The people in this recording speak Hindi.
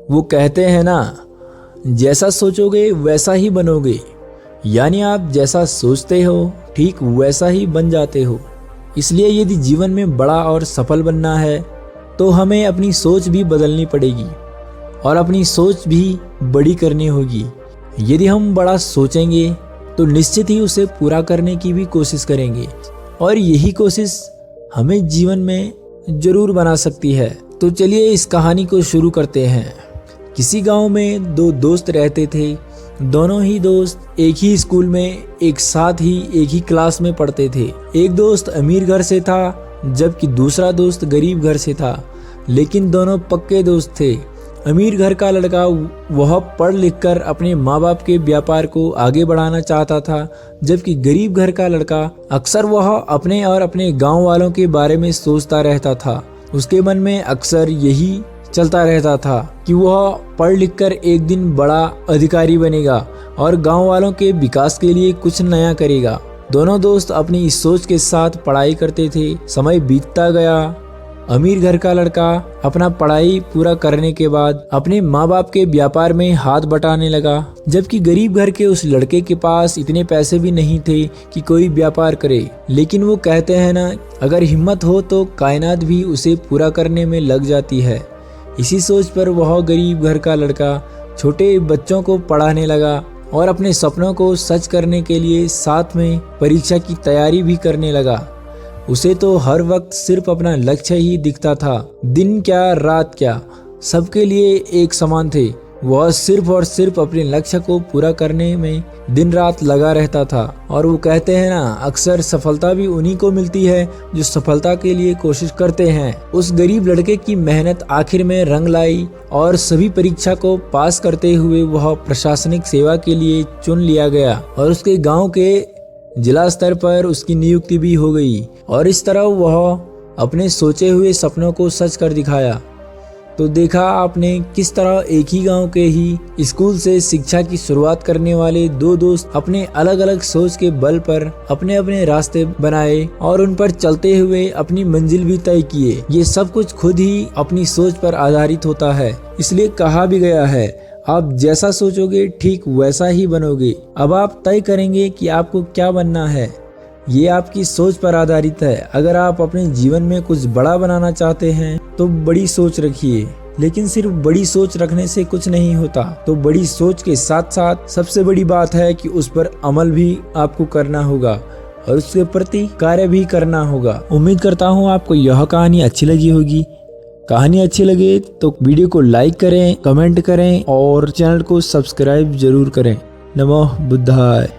वो कहते हैं ना, जैसा सोचोगे वैसा ही बनोगे। यानी आप जैसा सोचते हो ठीक वैसा ही बन जाते हो। इसलिए यदि जीवन में बड़ा और सफल बनना है तो हमें अपनी सोच भी बदलनी पड़ेगी और अपनी सोच भी बड़ी करनी होगी। यदि हम बड़ा सोचेंगे तो निश्चित ही उसे पूरा करने की भी कोशिश करेंगे और यही कोशिश हमें जीवन में जरूर बना सकती है। तो चलिए इस कहानी को शुरू करते हैं। किसी गांव में दो दोस्त रहते थे। दोनों ही दोस्त एक ही स्कूल में एक साथ ही एक ही क्लास में पढ़ते थे। एक दोस्त अमीर घर से था जबकि दूसरा दोस्त गरीब घर से था, लेकिन दोनों पक्के दोस्त थे। अमीर घर का लड़का वह पढ़ लिखकर अपने माँ बाप के व्यापार को आगे बढ़ाना चाहता था, जबकि गरीब घर का लड़का अक्सर वह अपने और अपने गांव वालों के बारे में सोचता रहता था। उसके मन में अक्सर यही चलता रहता था कि वह पढ़ लिखकर एक दिन बड़ा अधिकारी बनेगा और गांव वालों के विकास के लिए कुछ नया करेगा। दोनों दोस्त अपनी इस सोच के साथ पढ़ाई करते थे। समय बीतता गया। अमीर घर का लड़का अपना पढ़ाई पूरा करने के बाद अपने माँ बाप के व्यापार में हाथ बटाने लगा, जबकि गरीब घर के उस लड़के के पास इतने पैसे भी नहीं थे कि कोई व्यापार करे। लेकिन वो कहते हैं ना, अगर हिम्मत हो तो कायनात भी उसे पूरा करने में लग जाती है। इसी सोच पर वह गरीब घर का लड़का छोटे बच्चों को पढ़ाने लगा और अपने सपनों को सच करने के लिए साथ में परीक्षा की तैयारी भी करने लगा। उसे तो हर वक्त सिर्फ अपना लक्ष्य ही दिखता था। दिन क्या रात क्या सबके लिए एक समान थे। वह सिर्फ और सिर्फ अपने लक्ष्य को पूरा करने में दिन रात लगा रहता था। और वो कहते हैं ना, अक्सर सफलता भी उन्हीं को मिलती है जो सफलता के लिए कोशिश करते हैं। उस गरीब लड़के की मेहनत आखिर में रंग लाई और सभी परीक्षा को पास करते हुए वह प्रशासनिक सेवा के लिए चुन लिया गया और उसके गाँव के जिला स्तर पर उसकी नियुक्ति भी हो गई। और इस तरह वह अपने सोचे हुए सपनों को सच कर दिखाया। तो देखा आपने किस तरह एक ही गांव के ही स्कूल से शिक्षा की शुरुआत करने वाले दो दोस्त अपने अलग अलग सोच के बल पर अपने अपने रास्ते बनाए और उन पर चलते हुए अपनी मंजिल भी तय किए। ये सब कुछ खुद ही अपनी सोच पर आधारित होता है। इसलिए कहा भी गया है, आप जैसा सोचोगे ठीक वैसा ही बनोगे। अब आप तय करेंगे कि आपको क्या बनना है। ये आपकी सोच पर आधारित है। अगर आप अपने जीवन में कुछ बड़ा बनाना चाहते हैं तो बड़ी सोच रखिए, लेकिन सिर्फ बड़ी सोच रखने से कुछ नहीं होता। तो बड़ी सोच के साथ साथ सबसे बड़ी बात है कि उस पर अमल भी आपको करना होगा और उसके प्रति कार्य भी करना होगा। उम्मीद करता हूँ आपको यह कहानी अच्छी लगी होगी। कहानी अच्छी लगे तो वीडियो को लाइक करें, कमेंट करें और चैनल को सब्सक्राइब जरूर करें। नमो बुद्धाय।